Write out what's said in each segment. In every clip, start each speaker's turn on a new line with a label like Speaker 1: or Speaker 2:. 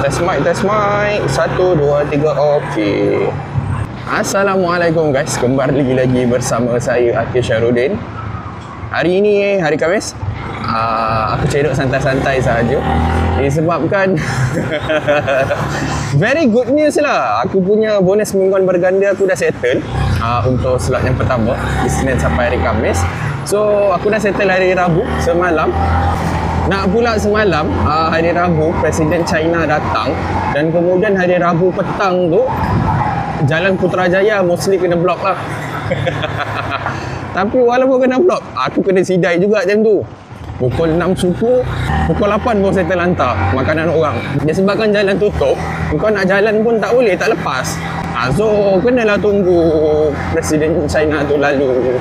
Speaker 1: Test mic. 1, 2, 3. Okey. Assalamualaikum guys. Kembali lagi bersama saya Akil Syarudin. Hari ini hari Khamis. Aku cedok santai-santai saja. Disebabkan very good news lah. Aku punya bonus mingguan berganda aku dah settle untuk slot yang pertama di Isnin sampai hari Khamis. So aku dah settle hari Rabu semalam. Nak pula semalam, hari Rabu, Presiden China datang. Dan kemudian hari Rabu petang tu, Jalan Putrajaya mostly kena blok lah. Tapi walaupun kena blok, aku kena sidai juga jam tu. Pukul 6 suku, pukul 8 baru saya terlantar makanan orang. Disebabkan jalan tutup, kau nak jalan pun tak boleh, tak lepas. So, kenalah tunggu Presiden China tu lalu.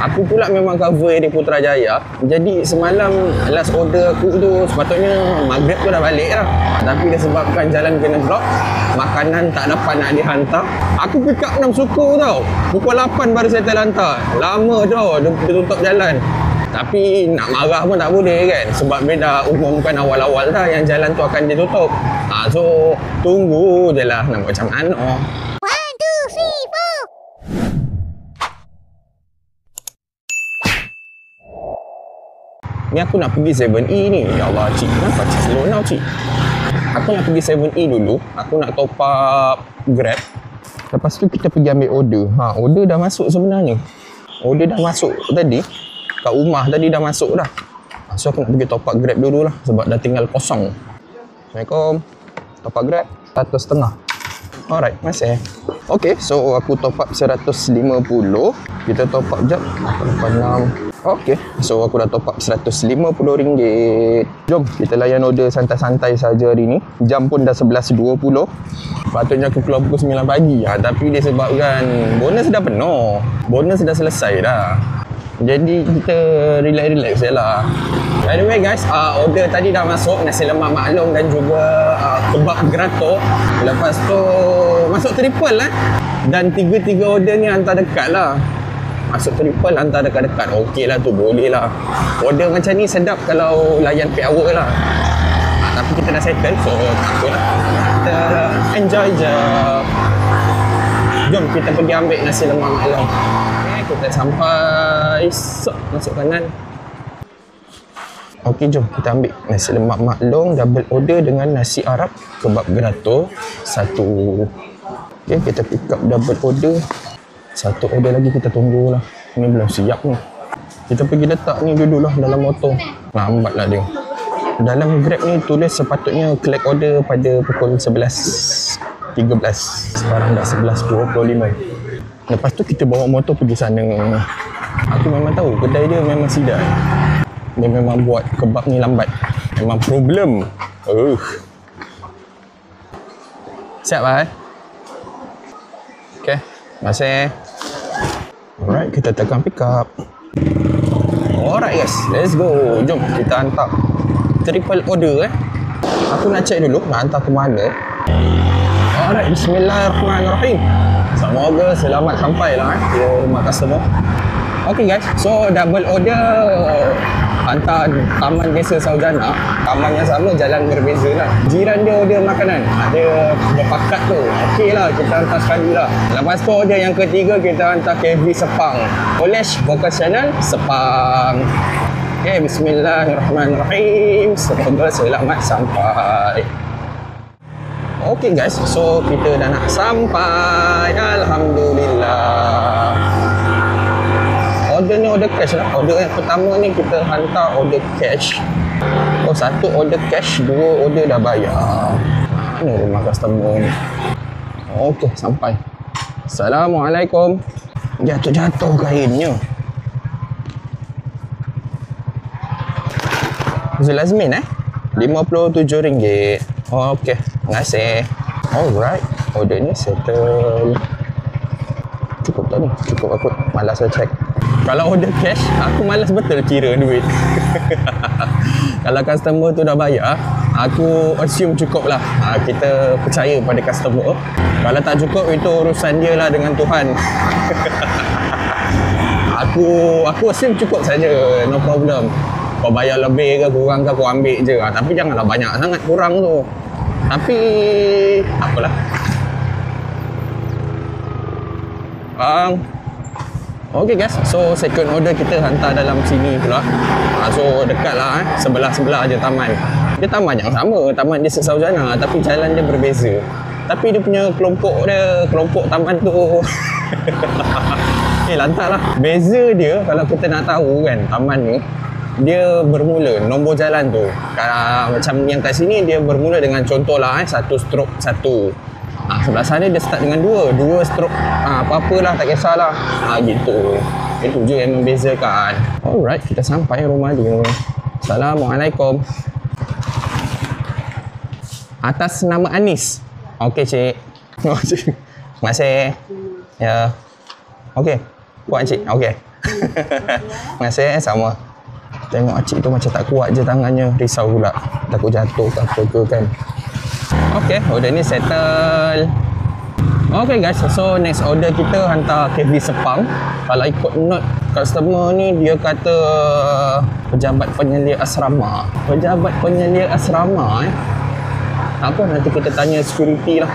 Speaker 1: Aku pula memang cover di Putrajaya. Jadi semalam last order aku tu sepatutnya maghrib tu dah balik lah. Tapi disebabkan jalan kena blok, makanan tak dapat nak dihantar. Aku pick up 6 suku tau. Pukul 8 baru saya terlantar. Lama tau, dia tutup jalan. Tapi nak marah pun tak boleh kan. Sebab dia dah umumkan awal-awal dah yang jalan tu akan ditutup. So tunggu je lah nak buat macam mana. Ni aku nak pergi 7E ni. Ya Allah cik, kenapa cik slow now cik? Aku nak pergi 7E dulu. Aku nak top up Grab. Lepas tu kita pergi ambil order. Order dah masuk sebenarnya. Order dah masuk tadi. Kat rumah tadi dah masuk dah. So aku nak pergi top up Grab dulu lah. Sebab dah tinggal kosong. Assalamualaikum. Top up Grab 100.5. Alright, masih. Okay, so aku top up 150. Kita top up jap 86. Okay, so aku dah top up RM150. Jom kita layan order santai-santai saja hari ni. Jam pun dah 11.20. Patutnya aku keluar pukul 9 pagi. Tapi disebabkan bonus dah penuh. Bonus dah selesai dah. Jadi kita relax-relax je lah. By the way guys, order tadi dah masuk. Nasi lemak maklum dan juga kebab gerato. Lepas tu masuk triple lah. Dan tiga-tiga order ni hantar dekat lah. Masuk triple hantar dekat-dekat. Okey lah tu, boleh lah. Order macam ni sedap kalau layan peak hour lah. Tapi kita dah settle, so tak apa lah. Kita enjoy je. Jom kita pergi ambil nasi lemak maklum. Kita sampai masuk kanan. Okey, jom kita ambil nasi lemak maklum double order dengan nasi Arab kebab gerato 1. Okey, kita pick up double order. 1 order lagi kita tunggulah. Ni belum siap ni. Kita pergi letak ni dululah dalam motor. Lambatlah dia. Dalam Grab ni tulis sepatutnya collect order pada pukul 11.13. Sekarang dah 11.25. Lepas tu kita bawa motor pergi sana. Aku memang tahu kedai dia memang sidai. Dia memang buat kebab ni lambat. Memang problem. Siap lah Okay, masih. Alright, kita tekan pick up. Alright guys, let's go. Jom kita hantar triple order Aku nak check dulu nak hantar ke mana. Alright, bismillahirrahmanirrahim. Semoga selamat sampai lah ke rumah customer. Okay guys, so double order hantar Taman Desa Saudana. Taman yang sama, jalan berbeza lah. Jiran dia order makanan, dia berpakat tu. Okey lah, kita hantar sekali lah. Lepas tu order yang ketiga, kita hantar KB Sepang. College Vocational Sepang. Okay, bismillahirrahmanirrahim. Semoga selamat sampai. Okay guys, so kita dah nak sampai. Alhamdulillah. Order ni order cash lah. Order yang pertama ni kita hantar order cash. 1 order cash, 2 order dah bayar. Mana rumah customer ni? Okey, sampai. Assalamualaikum. Jatuh-jatuh kainnya. Zulazmin RM57. Okey, terima kasih. Alright, order ni settle. Cukup tak ni? Cukup aku malas saya check. Kalau order cash, aku malas betul kira duit. Kalau customer tu dah bayar, aku assume cukup lah. Kita percaya pada customer. Kalau tak cukup, itu urusan dia lah dengan Tuhan. Aku assume cukup saja, no problem. Kau bayar lebih ke kurang ke, kau ambil je. Tapi janganlah banyak sangat kurang tu. Tapi apalah. Okay guys, so second order kita hantar dalam sini pula. So dekat lah sebelah-sebelah je taman. Dia taman yang sama, taman di Saujana, tapi jalan dia berbeza. Tapi dia punya kelompok taman tu lantak lah. Beza dia kalau kita nak tahu kan, taman ni dia bermula nombor jalan tu. Macam yang kat sini dia bermula dengan contohlah 1 stroke 1. Sebelah sana dia start dengan 2 stroke apa-apalah, tak kisahlah. Gitu. Itu je yang membezakan. Alright, kita sampai rumah dia. Assalamualaikum. Atas nama Anis. Okey, cik. Oh, cik. Terima kasih. Ya. Okey. Kuat, cik. Okey. Terima kasih. Sama. Tengok cik tu macam tak kuat je tangannya. Risau pula. Takut jatuh ke apa ke kan. Okay, order ni settle. Okay guys, so next order kita hantar KV Sepang. Kalau ikut note customer ni, dia kata pejabat penyelia asrama. Pejabat penyelia asrama apa, nanti kita tanya security lah.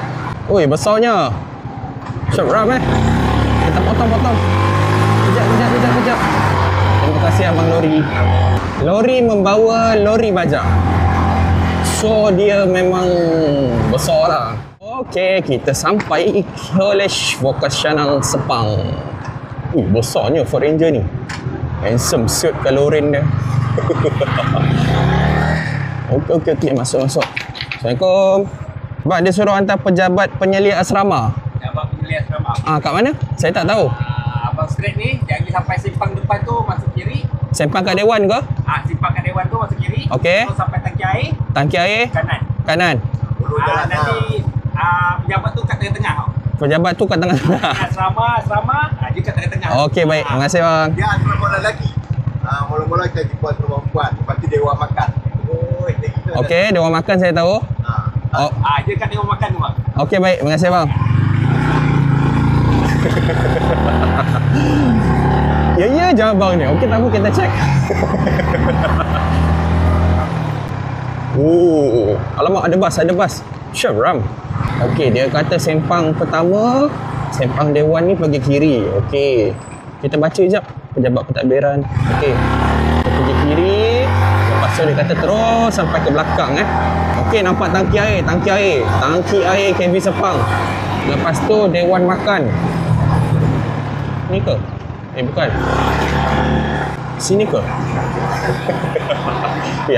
Speaker 1: Oi, besarnya. Syabram kita potong-potong. Kejap. Terima kasih abang lori. Lori membawa lori baja. So dia memang besar lah. Okay, kita sampai College Vocational Sepang. Besarnya Ford Ranger ni. Handsome suit kalorin dia. Okay, masuk. Assalamualaikum. Bang, dia suruh hantar pejabat penyelia asrama.
Speaker 2: Pejabat penyelia asrama.
Speaker 1: Kat mana? Saya tak tahu.
Speaker 2: Abang straight ni, dia pergi sampai simpang depan tu, masuk kiri.
Speaker 1: Simpang kat Dewan ke?
Speaker 2: Simpang kat Dewan tu, masuk kiri.
Speaker 1: Okey.
Speaker 2: So, sampai tangki air.
Speaker 1: Tangki air?
Speaker 2: Kanan.
Speaker 1: Nanti
Speaker 2: pejabat tu kat tengah-tengah.
Speaker 1: Pejabat tu kat tengah-tengah.
Speaker 2: Asrama, dia kat tengah-tengah.
Speaker 1: Okey, baik. Terima kasih bang.
Speaker 3: Dia asrama lelaki. Mula-mula kita jumpa asrama perempuan. Lepas tu dewan makan.
Speaker 1: Okey, dewan makan saya tahu.
Speaker 2: Dia kat dewan makan tu bang.
Speaker 1: Okey, baik. Terima kasih bang. Ya je abang ni. Okey, tak apa, kita check. Alamak, ada bas. Syabram. Okey, dia kata sempang pertama, sempang Dewan ni pergi kiri. Okey. Kita baca jap pejabat pentadbiran. Okey. Kita pergi kiri. Lepas tu dia kata terus sampai ke belakang Okey, nampak tangki air KV Sepang. Lepas tu Dewan Makan. Ni ke? Bukan. Sini ke?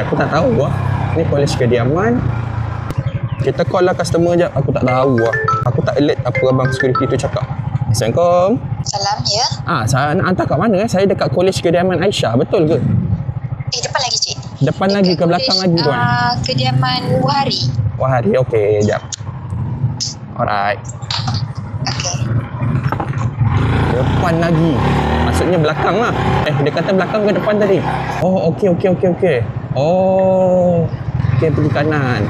Speaker 1: Aku tak tahu lah. Ni College Kediaman. Kita call lah customer jap. Aku tak tahu lah. Aku tak alert apa abang security tu cakap. Assalamualaikum.
Speaker 4: Salam, ya.
Speaker 1: Saya nak hantar kat mana? Saya dekat College Kediaman Aisyah. Betul ke?
Speaker 4: Depan lagi, cik.
Speaker 1: Depan lagi ke belakang lagi tuan?
Speaker 4: Kediaman Wahari.
Speaker 1: Wahari, okey. Jap. Alright.
Speaker 4: Okey.
Speaker 1: Depan lagi. Maksudnya belakang lah. Dia kata belakang ke depan tadi? Oh, okey. Oh, okey, pergi kanan.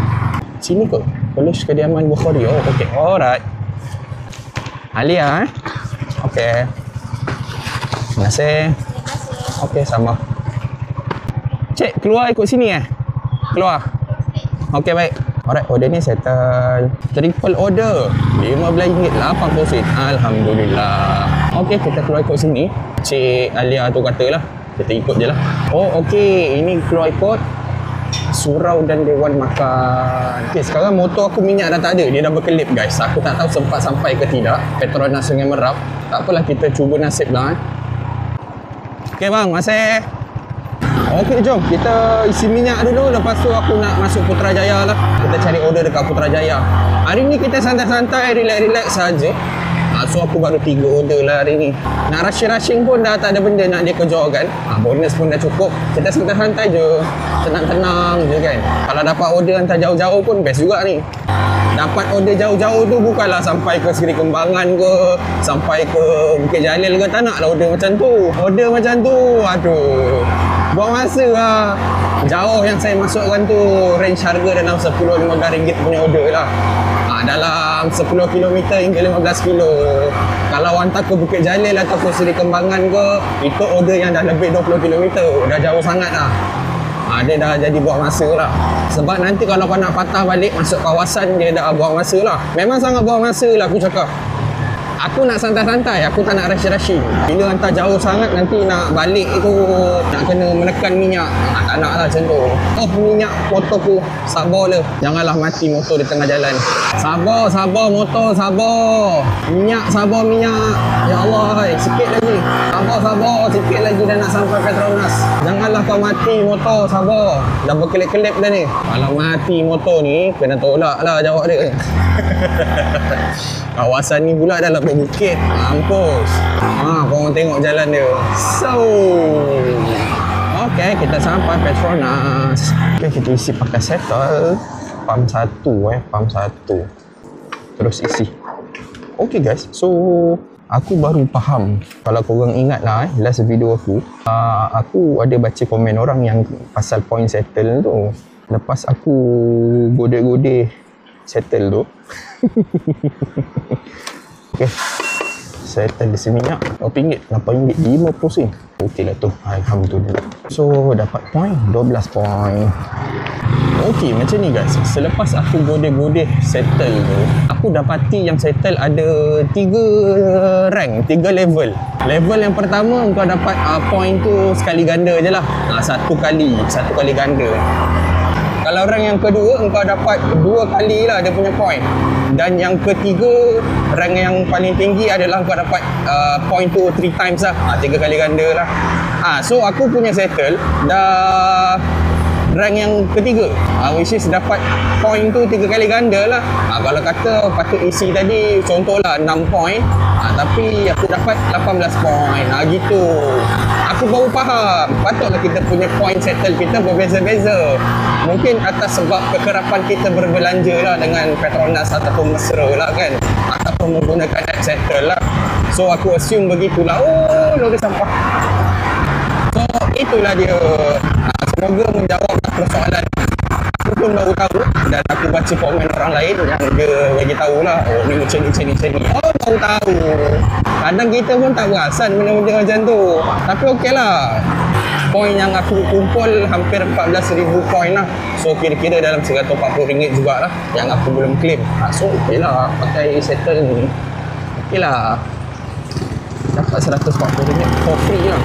Speaker 1: Sini ke? College Kediaman Bukhari. Oh, okey. Alright. Alia, okey. Terima kasih. Okey, sama. Cik, keluar ikut sini Keluar. Okey, baik. Alright, order ni settle. Triple order. RM15, 80 sen. Alhamdulillah. Okey, kita keluar ikut sini. Cik Alia tu katalah. Kita ikut je lah. Oh, okey. Ini keluar ikut surau dan Dewan Makan. Okey, sekarang motor aku minyak dah tak ada. Dia dah berkelip, guys. Aku tak tahu sempat sampai ke tidak. Petronas Sungai Merap. Tak apalah, kita cuba nasib lah. Okey bang, masih. Okey, jom kita isi minyak dulu. Lepas tu aku nak masuk Putrajaya lah. Kita cari order dekat Putrajaya. Hari ni kita santai-santai, relax-relax saja. So aku baru 3 order lah hari ni. Nak rushing pun dah tak ada benda nak dia kejarkan. Bonus pun dah cukup. Kita santai-santai je, tenang-tenang je kan. Kalau dapat order hantar jauh-jauh pun best juga ni. Dapat order jauh-jauh tu bukanlah sampai ke Seri Kembangan ke, sampai ke Bukit Jalil ke. Tak nak lah order macam tu. Order macam tu, aduh, buang masa lah. Jauh yang saya masukkan tu range harga dalam 10-15 ringgit punya order lah. Dalam 10 km hingga 15 kilo. Kalau hantar ke Bukit Jalil atau ke Seri Kembangan ke, itu order yang dah lebih 20 km. Dah jauh sangat lah. Dia dah jadi buang masa lah. Sebab nanti kalau kau nak patah balik masuk kawasan, dia dah buang masa lah. Memang sangat buang masa lah aku cakap. Aku nak santai-santai, aku tak nak rushing. Bila hantar jauh sangat, nanti nak balik itu nak kena menekan minyak. Tak nak lah macam tu. Oh, minyak motorku, sabar le. Janganlah mati motor di tengah jalan. Sabar, sabar motor, sabar. Minyak, sabar minyak. Ya Allah, sikit lagi. Sabar, sabar, sikit lagi dah nak sampai Petronas. Janganlah kau mati motor, sabar. Dah berkelip-kelip dah ni. Kalau mati motor ni, kena tolak lah jawab dia. Kawasan ni pula dalam bukit. Mampus. Korang tengok jalan dia. So, okay, kita sampai Petronas. Okay, kita isi pakai settle. Pump 1 pump 1. Terus isi. Okay guys, so aku baru faham. Kalau korang ingat lah last video aku ada baca komen orang yang pasal point settle tu. Lepas aku godeh-godeh settle tu. Okay, settle isi minyak RM8, RM8, RM50. Okey lah tu, alhamdulillah. So dapat point 12 point. Okey, macam ni guys. Selepas aku godeh-godeh settle tu, aku dapati yang settle ada 3 rank, 3 level. Level yang pertama kau dapat point tu sekali ganda je lah. Satu kali ganda. Kalau rank yang kedua, engkau dapat 2 kali lah dia punya point. Dan yang ketiga, rank yang paling tinggi adalah engkau dapat point tu 3 times lah. 3 kali ganda lah. So aku punya settle dah rank yang ketiga, which is dapat point tu 3 kali ganda lah. Kalau kata patut isi tadi contohlah 6 point, tapi aku dapat 18 point. Gitu. Aku baru faham, patutlah kita punya point settle kita berbeza-beza. Mungkin atas sebab kekerapan kita berbelanja lah dengan Petronas ataupun Mesra lah kan, ataupun menggunakan app settle lah. So aku assume begitulah. Oh, lori sampah. So itulah dia. Semoga menjawab persoalan. Aku pun baru tahu dan aku baca komen orang lain yang dia bagi tahulah, oh ni macam ni. Oh, baru tahu. Kadang kita pun tak perasan benda-benda macam tu. Tapi okey lah. Poin yang aku kumpul hampir 14,000 poin lah. So kira-kira dalam RM140 jugalah yang aku belum claim. So okey lah, pakai settle ni okey lah. Dapat RM140 for free lah.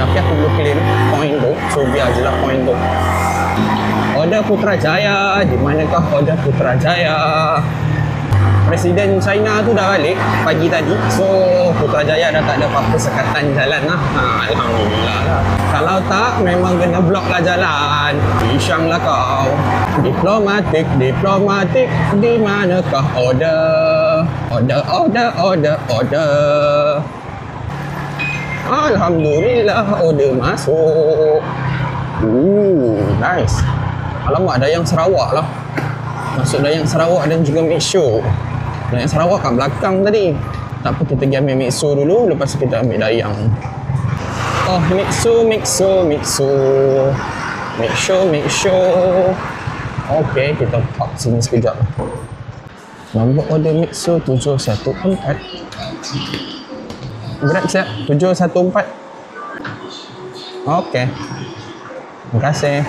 Speaker 1: Tapi aku belum claim point tu. So biar je lah point tu. Order Putrajaya. Di manakah order Putrajaya? Presiden China tu dah balik pagi tadi. So Putrajaya dah tak ada apa-apa sekatan jalan lah. Alhamdulillah lah. Kalau tak, memang kena blok lah jalan. Pisang lah kau. Diplomatik. Di manakah order? Order. Alhamdulillah, order masuk. Nice. Alamak, Dayang Sarawak lah. Masuk Dayang Sarawak dan juga Mixo. Dayang Sarawak kat belakang tadi. Tak apa, kita pergi ambil Mixo dulu. Lepas tu kita ambil Dayang. Oh, Mixo. Okay, kita park sini sekejap. Nombor order Mixo 714. Grab siap 714. Okay. Terima kasih.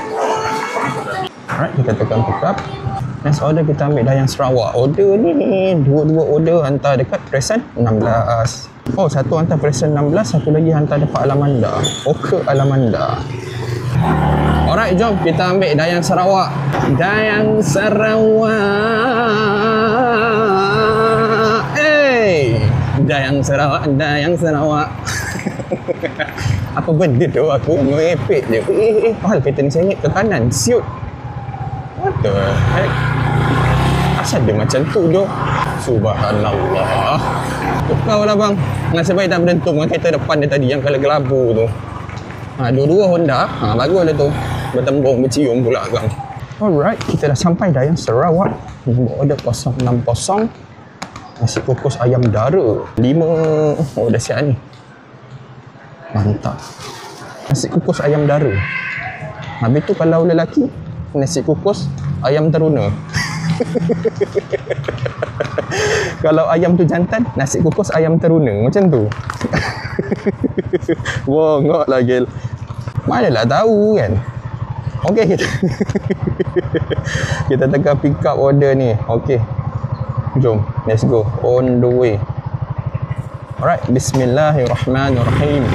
Speaker 1: Alright, kita tekan pick up. Next order kita ambil Dayang Sarawak. Order ni dua order hantar dekat Present 16. Oh, satu hantar Present 16, satu lagi hantar dekat Alamanda. Ke Alamanda. Alright, jom kita ambil Dayang Sarawak. Dayang Sarawak. Dayang Sarawak. Apa benda tu, aku merepek je. Pahal kereta ni saya ingat ke kanan. Siut. What the heck? Asal dia macam tu tu? Subhanallah. Kau lah bang. Nasib baik tak berdentum dengan kereta depan dia tadi yang kalau gelabu tu. Dua-dua Honda. Bagus lah tu. Bertembung, bercium pula bang. Alright, kita dah sampai Dayang Sarawak. Order 060. Nasi kukus ayam dara 5. Oh, dah siap ni. Mantap. Nasi kukus ayam dara. Habis tu kalau lelaki, nasi kukus ayam teruna. Kalau ayam tu jantan, nasi kukus ayam teruna. Macam tu. Bongok lah Gil. Manalah tahu kan. Okey, kita kita tekan pick up order ni. Okey. Jom, let's go. On the way. Alright, bismillahirrahmanirrahim.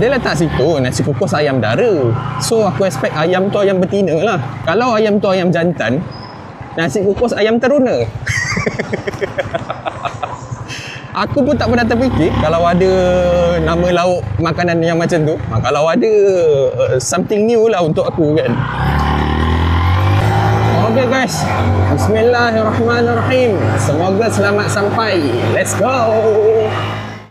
Speaker 1: Dia letak situ nasi kukus ayam dara. So aku expect ayam tu ayam betina lah. Kalau ayam tu ayam jantan, nasi kukus ayam teruna. Aku pun tak pernah terfikir kalau ada nama lauk makanan yang macam tu. Kalau ada something new lah untuk aku kan. Okay guys, bismillahirrahmanirrahim. Semoga selamat sampai. Let's go.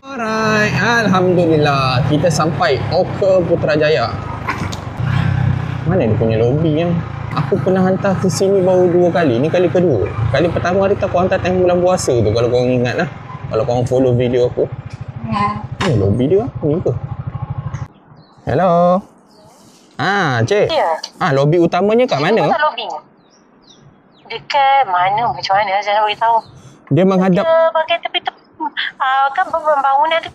Speaker 1: Alright, alhamdulillah kita sampai Oka Putrajaya. Mana dia punya lobby yang aku pernah hantar ke sini baru 2 kali. Ni kali kedua. Kali pertama hari tu aku hantar time bulan puasa tu, kalau korang ingat lah. Kalau korang follow video aku. Ya. Lobby dia ni ke? Hello. Cik.
Speaker 4: Ya.
Speaker 1: Lobby utamanya kat mana?
Speaker 4: Mana lobby? Dekat mana? Macam mana? Saya nak beritahu.
Speaker 1: Dia menghadap.
Speaker 4: Dia bagian tepi-tepi. Kan bangunan tu.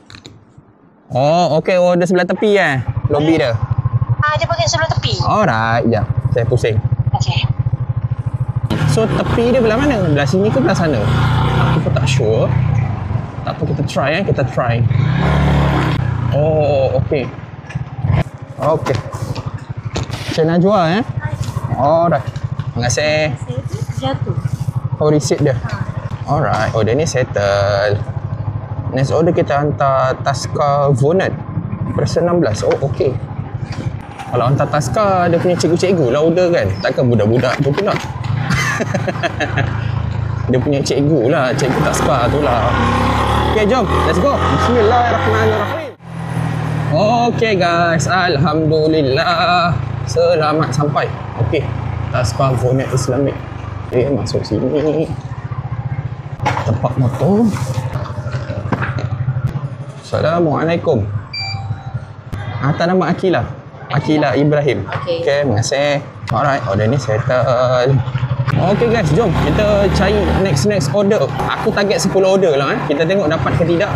Speaker 1: Oh, okey. Oh, dia sebelah tepi lobby dia.
Speaker 4: Dia bagian sebelah tepi.
Speaker 1: Alright, jap. Saya pusing.
Speaker 4: Okey.
Speaker 1: So, tepi dia belah mana? Belah sini ke belah sana? Aku pun tak sure. Tak apa, kita try kita try. Oh, okey. Okey. Cik Najwa Alright. Terima kasih.
Speaker 4: Jatuh.
Speaker 1: Oh, receipt dia. Alright. Oh, dia ni settle. Next order kita hantar Tasca Vonat version 16. Oh, okey. Kalau hantar Tasca, dia punya cikgu-cikgu lah order kan. Takkan budak-budak tu pula. Dia punya cikgu lah, cikgu Tasca tu lah. Okay, jom. Let's go. Bismillahirrahmanirrahim. Okay guys, alhamdulillah. Selamat sampai. Okay. Tasca Vonat Islamic. Okay, masuk sini. Tempat motor. Assalamualaikum. Atas nama Akila. Akila Ibrahim. Okay, terima kasih. Alright, order ni settle. Okay guys, jom kita cari next order. Aku target 10 order lah Kita tengok dapat ke tidak.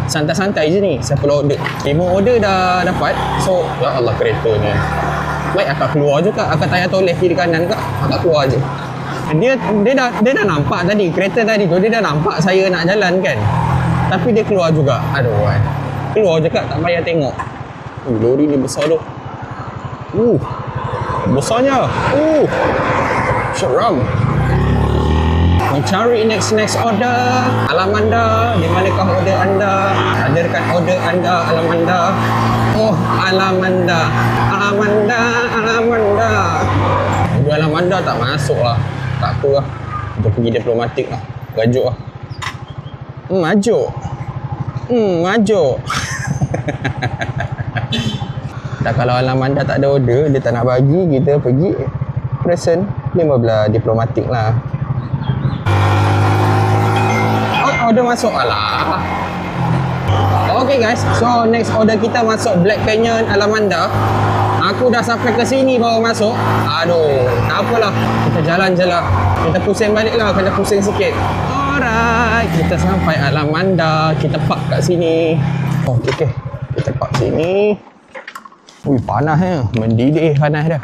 Speaker 1: Santai-santai je ni, 10 order. 5 order dah dapat. So, ya Allah kereta ni. Baik, akak keluar je kak. Akak tayar toleh kiri kanan kak. Akak keluar je. Dia dah nampak tadi, kereta tadi tu dia dah nampak saya nak jalan kan. Tapi dia keluar juga. Aduh keluar je kak, tak payah tengok. Lori ni besar tu. Besarnya. Seram. Mencari next order. Alam anda, di manakah order anda? Hadirkan order anda, alam anda. Oh, alam anda. Alam anda, alam anda. Order alam anda tak masuk lah. Tak apa lah. Kita pergi diplomatik lah. Gajuk lah. Majuk. Majuk. Dah kalau alam anda tak ada order, dia tak nak bagi, kita pergi present 15 diplomatik lah. Order masuk. Alah. Okay guys, so next order kita masuk Black Canyon Alamanda. Aku dah sampai ke sini baru masuk. Aduh, tak apalah. Kita jalan je lah. Kita pusing balik lah, kena pusing sikit. Alright, kita sampai Alamanda. Kita park kat sini. Okay. Kita park sini. Panas mendidih panas dah.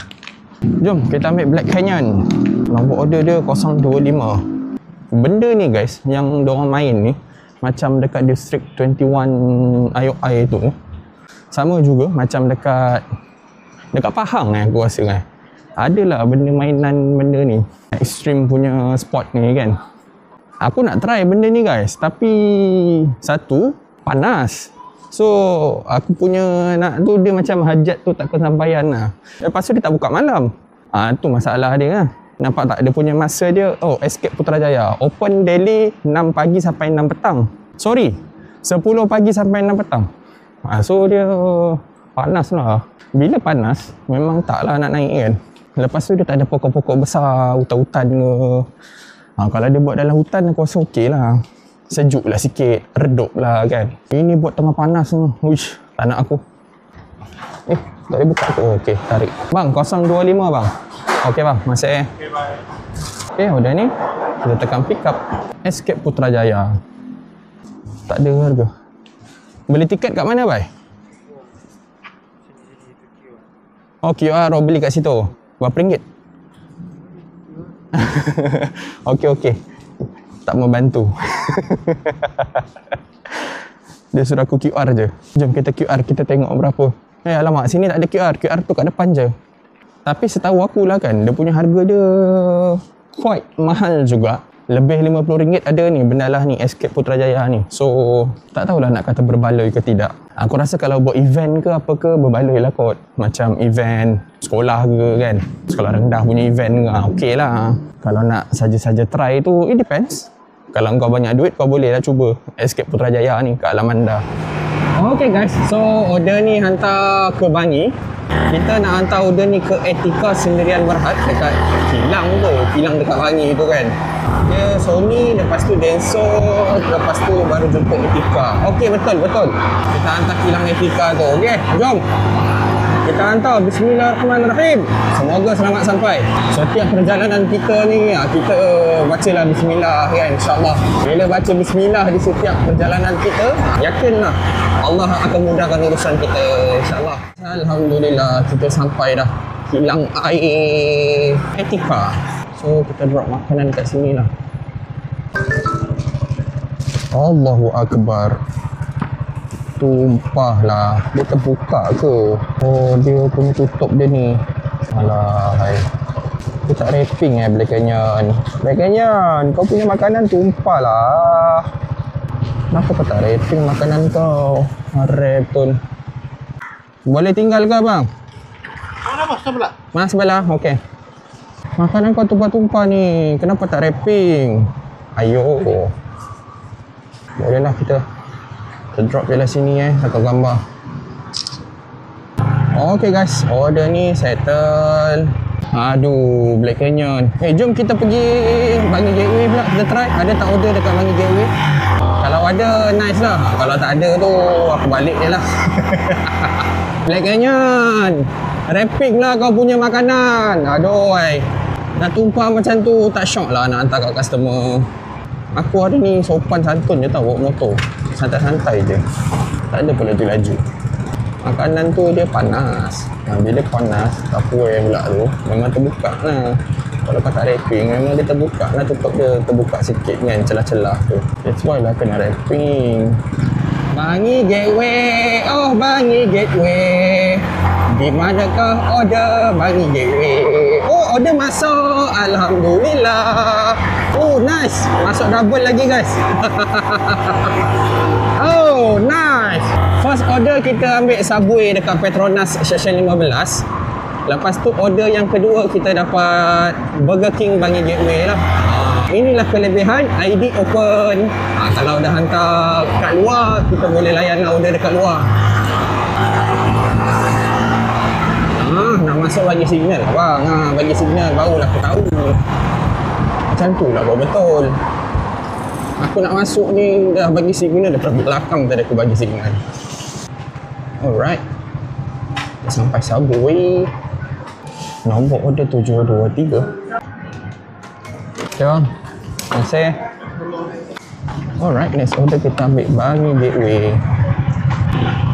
Speaker 1: Jom kita ambil Black Canyon. Nombor order dia 025. Benda ni guys, yang diorang main ni macam dekat District 21 IOI tu. Sama juga macam dekat Pahang aku rasa Adalah benda mainan benda ni. Extreme punya spot ni kan. Aku nak try benda ni guys, tapi satu panas. So aku punya nak tu dia macam hajat tu tak kesampaian lah. Lepas tu dia tak buka malam. Tu masalah dia lah. Nampak tak dia punya masa dia? Oh, Escape Putrajaya open daily 6 pagi sampai 6 petang. Sorry, 10 pagi sampai 6 petang. So dia panas lah. Bila panas memang taklah nak naik kan. Lepas tu dia tak ada pokok-pokok besar, hutan-hutan ke. Kalau dia buat dalam hutan aku rasa okey lah. Sejuk lah sikit, redup lah kan. Ini buat tengah panas tu. Uish, tak nak aku. Tak boleh buka tu. Okey, tarik. Bang, 025 bang. Okey bang, masih. Okey, bye. Okey, udah ni. Kita tekan pick up. Escape Putrajaya. Tak ada harga. Beli tiket kat mana, bhai? Oh, QR beli kat situ. Berapa ringgit? Okey. Tak membantu. Dia suruh aku QR je. Jom kita QR, kita tengok berapa. Alamak, sini tak ada QR. QR tu kat depan je. Tapi setahu aku lah kan, dia punya harga dia quite mahal juga. Lebih RM50 ada ni, benda lah ni, Escape Putrajaya ni. So, tak tahulah nak kata berbaloi ke tidak. Aku rasa kalau buat event ke apa ke, berbaloi lah kot. Macam event sekolah ke kan. Sekolah rendah punya event ke, okey lah. Kalau nak saja-saja try tu, it depends. Kalau kau banyak duit, kau boleh lah cuba Escape Putrajaya ni kat Alamanda. Okay guys, so order ni hantar ke Bangi. Kita nak hantar order ni ke Etika Sendirian Berhad dekat Kilang tu. Kilang dekat Bangi tu kan. Dia Sony, lepas tu Denso, lepas tu baru jemput Etika. Okay, betul. Kita hantar Kilang Etika tu. Okay, jom. Kita hantar. Bismillahirrahmanirrahim. Semoga selamat sampai. Setiap perjalanan kita ni, kita bacalah Bismillah kan, insyaAllah. Bila baca Bismillah di setiap perjalanan kita, yakinlah Allah akan mudahkan urusan kita, insyaAllah. Alhamdulillah, kita sampai dah Kilang Air Etika. So, kita drop makanan kat sini lah. Allahu Akbar. Tumpah lah. Dia terbuka ke? Oh, dia punya tutup dia ni. Alah, hai. Dia tak wrapping Black Canyon. Black Canyon, kau punya makanan tumpah lah. Kenapa kau tak wrapping makanan kau? Harap tu. Boleh tinggal ke abang?
Speaker 3: Mana mas sebelah?
Speaker 1: Mana sebelah? Okey. Makanan kau tumpah-tumpah ni. Kenapa tak wrapping? Ayo. Bolehlah kita drop je lah sini satu gambar. Okay guys, order ni settle. Aduh, Black Canyon. Jom kita pergi Bangi Gateway pula. Kita try. Ada tak order dekat Bangi Gateway? Kalau ada, nice lah. Kalau tak ada tu, aku balik je lah. Black Canyon, wrapping lah kau punya makanan. Aduh, dah tumpah macam tu, tak syok lah nak hantar kat customer. Aku hari ni sopan santun je tau bawa motor. Santai-santai je. Tak ada pun laju-laju. Makanan tu dia panas. Bila panas, Tupperware pula tu memang terbuka lah. Kalau kau tak wrapping, memang dia terbuka lah. Tutup dia terbuka sikit kan, celah-celah tu. That's why lah kena wrapping. Bangi Gateway, oh Bangi Gateway. Di manakah order Bangi Gateway? Oh, order masuk. Alhamdulillah. Oh, nice. Masuk double lagi guys. Oh, nice. First order kita ambil Subway dekat Petronas Station 15. Lepas tu order yang kedua kita dapat Burger King Bangi Gateway lah. Inilah kelebihan ID open. Kalau dah hantar kat luar, kita boleh layan order dekat luar. Nak masuk bagi signal bang. Bagi signal barulah aku tahu. Macam tu lah betul. Aku nak masuk ni dah bagi signal dekat belakang tadi aku bagi signal. Alright. Dah sampai Subway. Nombor order 723. Okay bang. Terima kasih. Alright, next order kita ambil Bangi Gateway.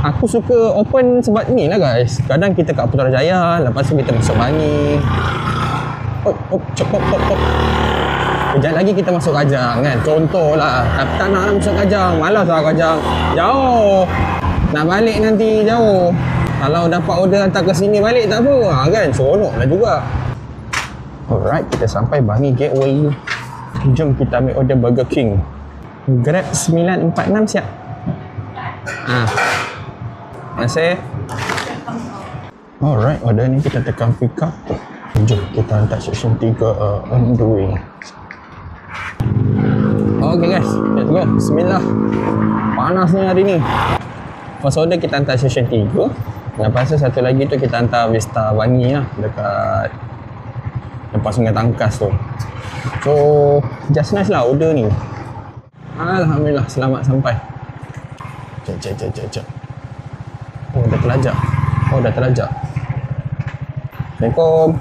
Speaker 1: Aku suka open sebab ni lah guys. Kadang kita kat Putrajaya, lepas tu kita masuk Bangi. Cop. Kejap lagi kita masuk Kajang kan. Contoh lah. Tapi tak nak masuk Kajang. Malas lah Kajang. Jauh. Nak balik nanti jauh. Kalau dapat order hantar ke sini balik tak apa. Kan seronok lah juga. Alright, kita sampai Bangi Gateway. Jom kita ambil order Burger King. Grab 946 siap. Terima kasih. Alright, order ni kita tekan pick up. Jom kita hantar section 3 on the way. Okay guys, let's go. Bismillah. Panasnya hari ni. First order kita hantar section 3. Lepas tu satu lagi tu kita hantar Vista Bangi lah. Dekat lepas Sungai Tangkas tu. So, just nice lah order ni. Alhamdulillah, selamat sampai. Cek. Oh, dah terlajak. Assalamualaikum.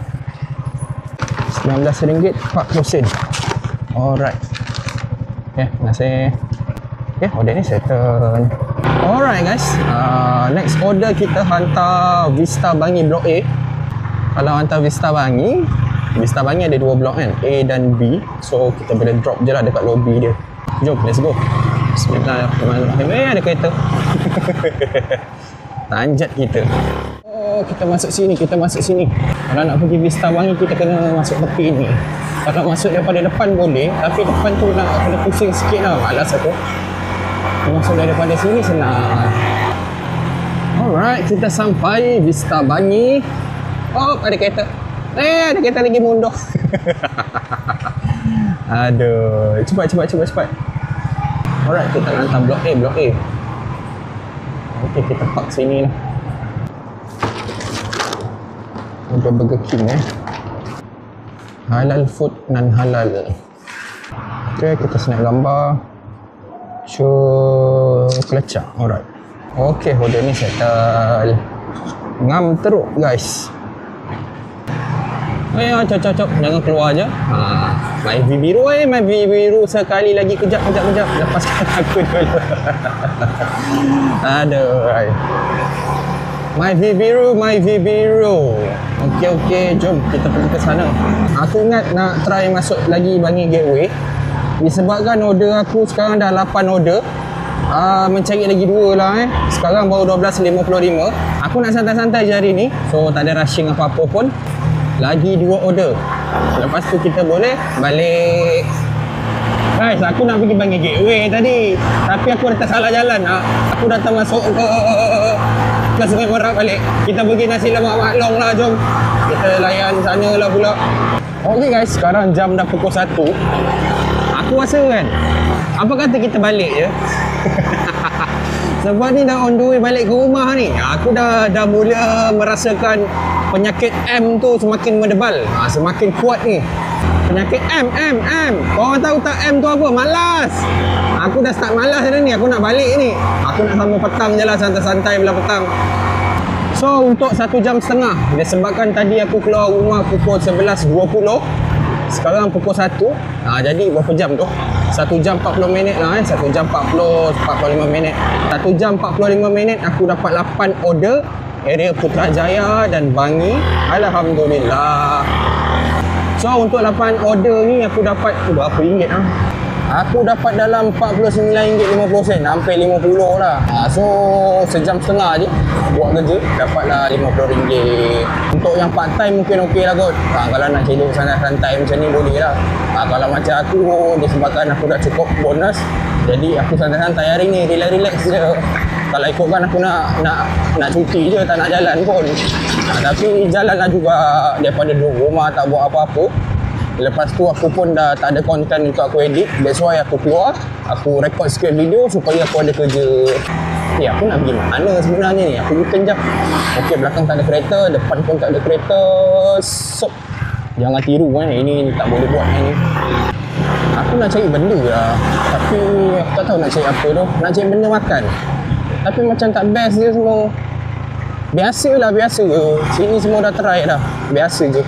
Speaker 1: RM19.40. Alright. Okay, terima kasih. Okay, order ni settle. Alright guys. Next order kita hantar Vista Bangi Blok A. Kalau hantar Vista Bangi ada 2 blok kan, A dan B. So kita boleh drop je lah dekat lobby dia. Jom, let's go. Bismillahirrahmanirrahim. Ada kereta. Tanjat kita. Oh, kita masuk sini. Kalau nak pergi Vista Bangi, kita kena masuk tepi ni. Kalau masuk daripada depan boleh, tapi depan tu nak kena pusing sikit lah. Malas aku. Masuk daripada sini senang. Alright, kita sampai Vista Bangi. Oh, ada kereta. Ada kereta lagi mundur. Aduh, cepat. Alright, kita nak hantar blok A. Okey, kita park sini lah. Ada Burger King halal food, non halal. Okey, kita snap gambar. Show kelecak. Alright. Okey, order ni settle. Ngam teruk guys. Cop. Jangan keluar je. My V biru sekali lagi kejap. Lepaskan aku dulu. Aduh. My V biru. Okey, jom kita pergi ke sana. Aku ingat nak try masuk lagi Bangi Gateway. Disebabkan order aku sekarang dah 8 order. Mencari lagi 2 lah Sekarang baru 12.55. Aku nak santai-santai je hari ni. So tak ada rushing apa-apa pun. Lagi 2 order. Lepas tu kita boleh balik. Guys, aku nak pergi Bangi Gateway tadi, tapi aku dah tersalah jalan. Aku dah termasuk ke Sungai Merak balik. Kita pergi nasi lemak Mak Long lah, jom. Kita layan sana lah pula. Okay guys, sekarang jam dah pukul 1. Aku rasa kan, apa kata kita balik je? Sebab ni dah on the way balik ke rumah ni. Aku dah mula merasakan penyakit M tu semakin mendebal. Semakin kuat ni. Penyakit M. Korang tahu tak M tu apa? Malas. Aku dah start malas dah ni. Aku nak balik ni. Aku nak sambung petang je lah, santai-santai bila petang. So untuk 1 jam setengah, disebabkan tadi aku keluar rumah pukul 11.20, sekarang pukul 1. Jadi berapa jam tu? 1 jam 40 minit lah 1 jam 45 minit. 1 jam 45 minit aku dapat 8 order area Putrajaya dan Bangi. Alhamdulillah. So untuk 8 order ni aku dapat berapa ringgit lah? Aku dapat dalam RM49.50, hampir 50 lah. So sejam setengah je buat kerja, dapatlah RM50. Untuk yang part time mungkin okey lah kot. Kalau nak cedok santai-santai macam ni boleh lah. Kalau macam aku, disebabkan aku dah cukup bonus, jadi aku santai-santai hari ni, relax je. Kalau ikutkan aku nak cuti je, tak nak jalan pun. Tapi jalan lah juga daripada duduk rumah tak buat apa-apa. Lepas tu aku pun dah tak ada konten untuk aku edit. That's why aku keluar, aku record sikit video supaya aku ada kerja. Aku nak pergi mana sebenarnya ni? Aku U-turn jap. Okey, belakang tak ada kereta, depan pun tak ada kereta. So, jangan tiru ini tak boleh buat ni. Aku nak cari benda lah, tapi aku tak tahu nak cari apa tu. Nak cari benda makan, tapi macam tak best dia semua. Biasa je. Sini semua dah try dah. Biasa je.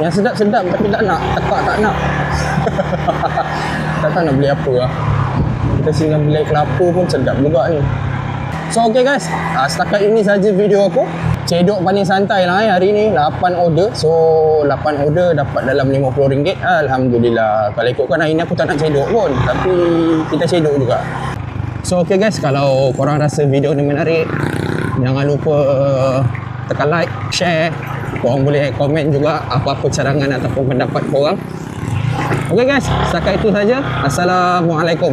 Speaker 1: Yang sedap-sedap tapi tak nak. Tekak tak nak. Tak tahu nak beli apa lah. Kita sini beli kelapa pun sedap juga ni. So okay guys, setakat ini saja video aku. Cedok paling santai lah hari ni. 8 order. So 8 order dapat dalam RM50. Alhamdulillah. Kalau ikutkan hari ni aku tak nak cedok pun, tapi kita cedok juga. So okay guys, kalau korang rasa video ni menarik, jangan lupa tekan like, share. Korang boleh komen juga apa-apa cadangan ataupun pendapat korang. Okay guys, setakat itu saja. Assalamualaikum.